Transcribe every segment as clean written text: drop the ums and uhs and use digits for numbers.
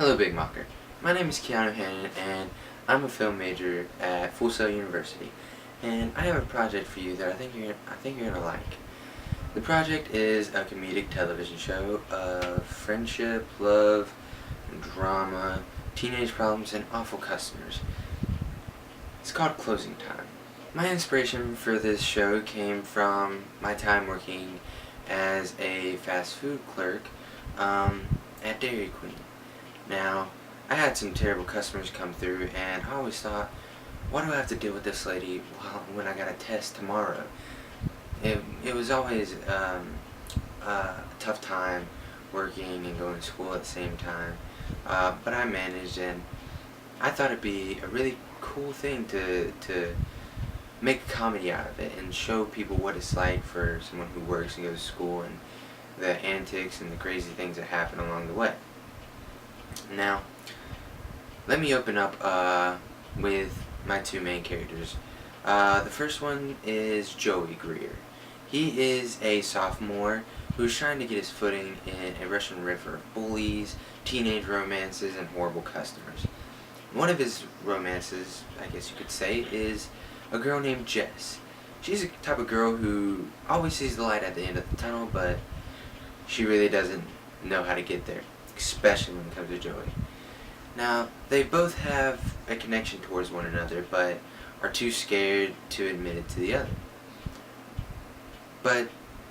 Hello, Big Mocker. My name is Keanu Hannon, and I'm a film major at Full Sail University. And I have a project for you that I think you're gonna like. The project is a comedic television show of friendship, love, drama, teenage problems, and awful customers. It's called Closing Time. My inspiration for this show came from my time working as a fast food clerk at Dairy Queen. Now, I had some terrible customers come through, and I always thought, why do I have to deal with this lady when I got a test tomorrow? It was always a tough time working and going to school at the same time, but I managed, and I thought it'd be a really cool thing to make a comedy out of it and show people what it's like for someone who works and goes to school and the antics and the crazy things that happen along the way. Now, let me open up with my two main characters. The first one is Joey Greer. He is a sophomore who's trying to get his footing in a Russian river of bullies, teenage romances, and horrible customers. One of his romances, I guess you could say, is a girl named Jess. She's the type of girl who always sees the light at the end of the tunnel, but she really doesn't know how to get there, especially when it comes to Joey. Now, they both have a connection towards one another, but are too scared to admit it to the other. But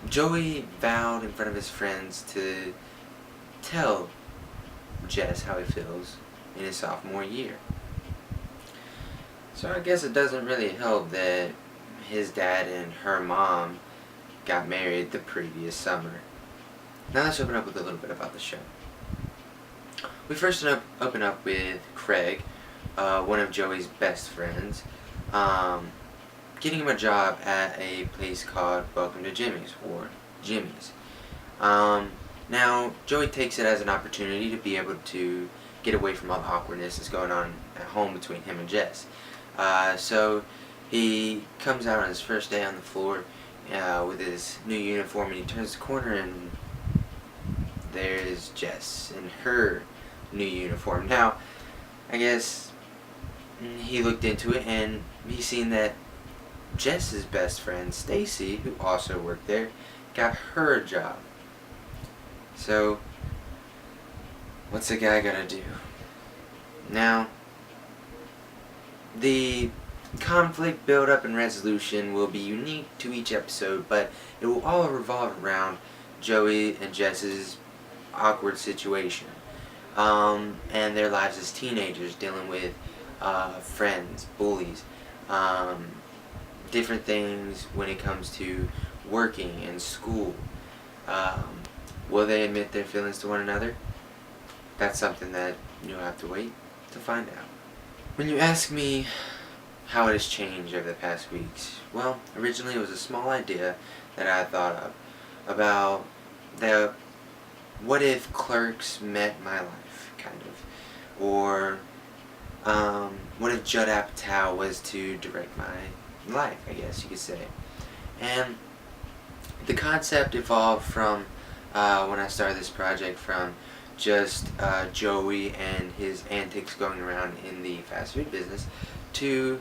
Joey vowed in front of his friends to tell Jess how he feels in his sophomore year. So I guess it doesn't really help that his dad and her mom got married the previous summer. Now let's open up with a little bit about the show. We first open up with Craig, one of Joey's best friends, getting him a job at a place called Welcome to Jimmy's, or Jimmy's. Now, Joey takes it as an opportunity to be able to get away from all the awkwardness that's going on at home between him and Jess. So he comes out on his first day on the floor with his new uniform, and he turns the corner, and there's Jess in her new uniform. Now, I guess he looked into it, and he seen that Jess's best friend, Stacy, who also worked there, got her a job. So, what's a guy gonna do? Now, the conflict build-up and resolution will be unique to each episode, but it will all revolve around Joey and Jess's awkward situation, and their lives as teenagers, dealing with friends, bullies, different things when it comes to working and school. Will they admit their feelings to one another? That's something that you'll have to wait to find out. When you ask me how it has changed over the past weeks, well, originally it was a small idea that I thought of about the what if clerks met my life, kind of, or what if Judd Apatow was to direct my life, I guess you could say. And the concept evolved from when I started this project from just Joey and his antics going around in the fast food business to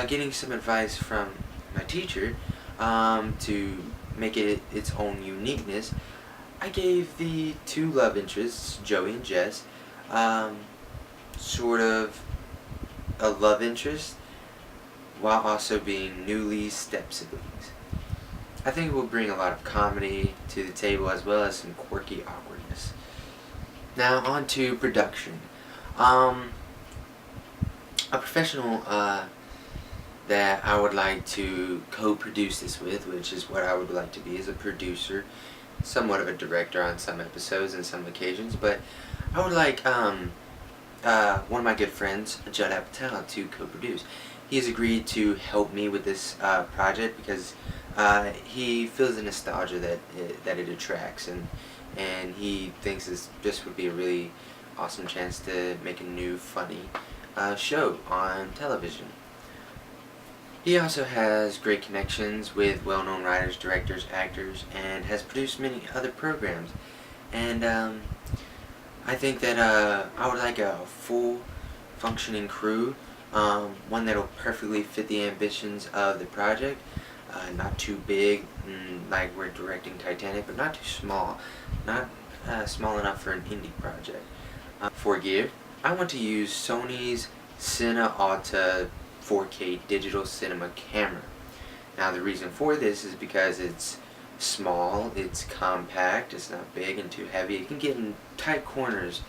getting some advice from my teacher to make it its own uniqueness. I gave the two love interests, Joey and Jess, sort of a love interest while also being newly step siblings. I think it will bring a lot of comedy to the table as well as some quirky awkwardness. Now on to production. A professional that I would like to co-produce this with, which is what I would like to be as a producer, somewhat of a director on some episodes and some occasions, but I would like one of my good friends, Judd Apatow, to co-produce. He has agreed to help me with this project because he feels the nostalgia that it attracts, and he thinks this would be a really awesome chance to make a new funny show on television. He also has great connections with well-known writers, directors, actors, and has produced many other programs. And I think that I would like a full functioning crew, one that'll perfectly fit the ambitions of the project. Not too big, like we're directing Titanic, but not too small. Not small enough for an indie project. For gear, I want to use Sony's Cine Alta 4K digital cinema camera. Now the reason for this is because it's small, it's compact, it's not big and too heavy. It can get in tight corners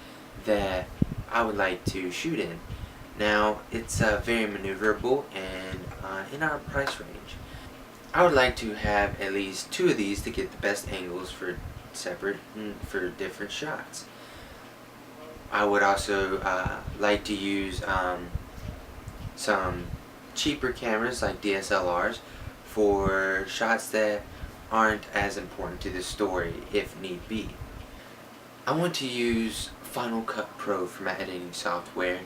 that I would like to shoot in. Now it's very maneuverable and in our price range. I would like to have at least 2 of these to get the best angles for for different shots. I would also like to use some cheaper cameras like DSLRs for shots that aren't as important to the story if need be. I want to use Final Cut Pro for my editing software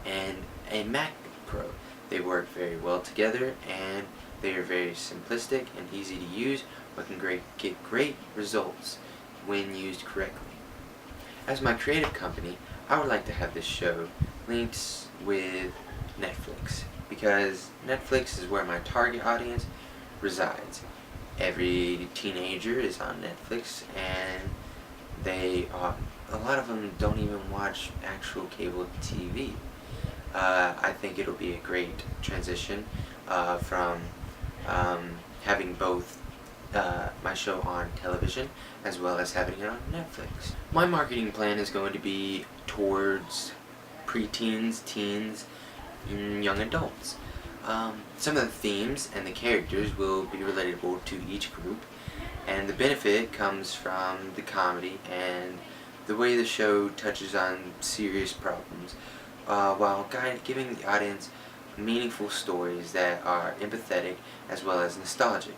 and a MacBook Pro. They work very well together and they are very simplistic and easy to use, but can get great results when used correctly. As my creative company, I would like to have this show linked with Netflix, because Netflix is where my target audience resides. Every teenager is on Netflix, and a lot of them don't even watch actual cable TV. I think it'll be a great transition from having both my show on television as well as having it on Netflix. My marketing plan is going to be towards preteens, teens, and young adults. Some of the themes and the characters will be relatable to each group, and the benefit comes from the comedy and the way the show touches on serious problems, while giving the audience meaningful stories that are empathetic as well as nostalgic.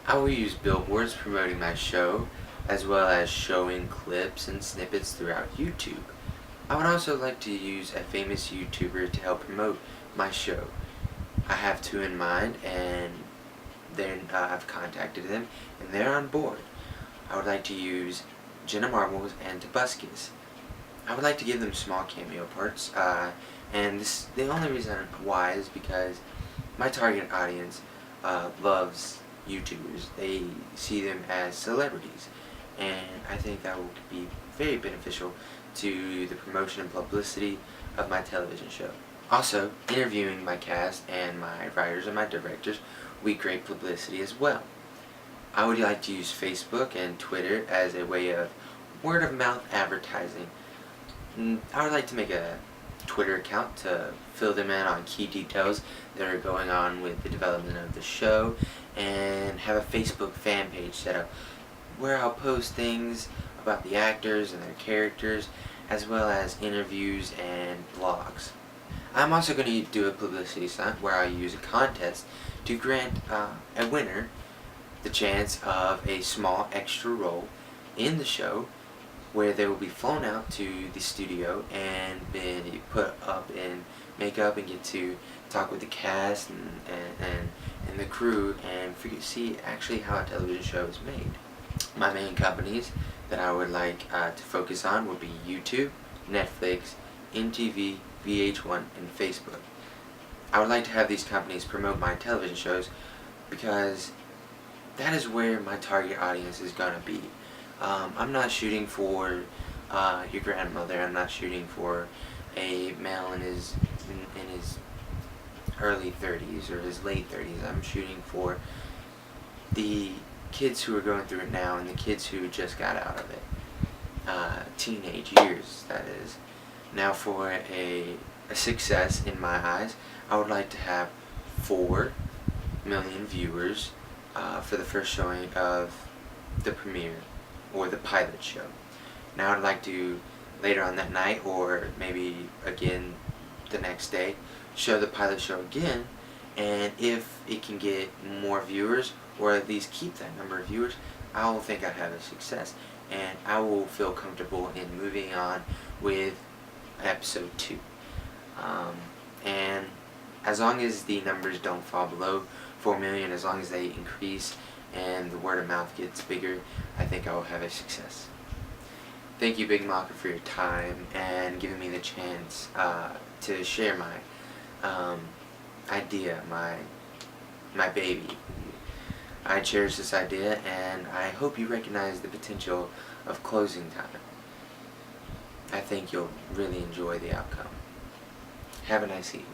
I will use billboards promoting my show, as well as showing clips and snippets throughout YouTube. I would also like to use a famous YouTuber to help promote my show. I have 2 in mind, and I've contacted them, and they're on board. I would like to use Jenna Marbles and Tobuscus. I would like to give them small cameo parts, and the only reason why is because my target audience loves YouTubers. They see them as celebrities, and I think that will be very beneficial to the promotion and publicity of my television show. Also, interviewing my cast and my writers and my directors will be great publicity as well. I would like to use Facebook and Twitter as a way of word of mouth advertising. I would like to make a Twitter account to fill them in on key details that are going on with the development of the show, and have a Facebook fan page set up where I'll post things about the actors and their characters, as well as interviews and blogs. I'm also going to do a publicity stunt where I use a contest to grant a winner the chance of a small extra role in the show, where they will be flown out to the studio and been put up in makeup and get to talk with the cast and the crew and see actually how a television show is made. My main companies that I would like to focus on would be YouTube, Netflix, MTV, VH1, and Facebook. I would like to have these companies promote my television shows because that is where my target audience is going to be. I'm not shooting for your grandmother. I'm not shooting for a male in his early 30s or his late 30s. I'm shooting for the kids who are going through it now and the kids who just got out of it. Teenage years, that is. Now for a success in my eyes, I would like to have 4 million viewers for the first showing of the premiere or the pilot show. Now I'd like to, later on that night or maybe again the next day, show the pilot show again, and if it can get more viewers or at least keep that number of viewers, I will think I have a success, and I will feel comfortable in moving on with episode 2. And as long as the numbers don't fall below 4 million, as long as they increase and the word of mouth gets bigger, I think I will have a success. Thank you, Big Maka, for your time and giving me the chance to share my idea, my baby. I cherish this idea, and I hope you recognize the potential of closing time. I think you'll really enjoy the outcome. Have a nice evening.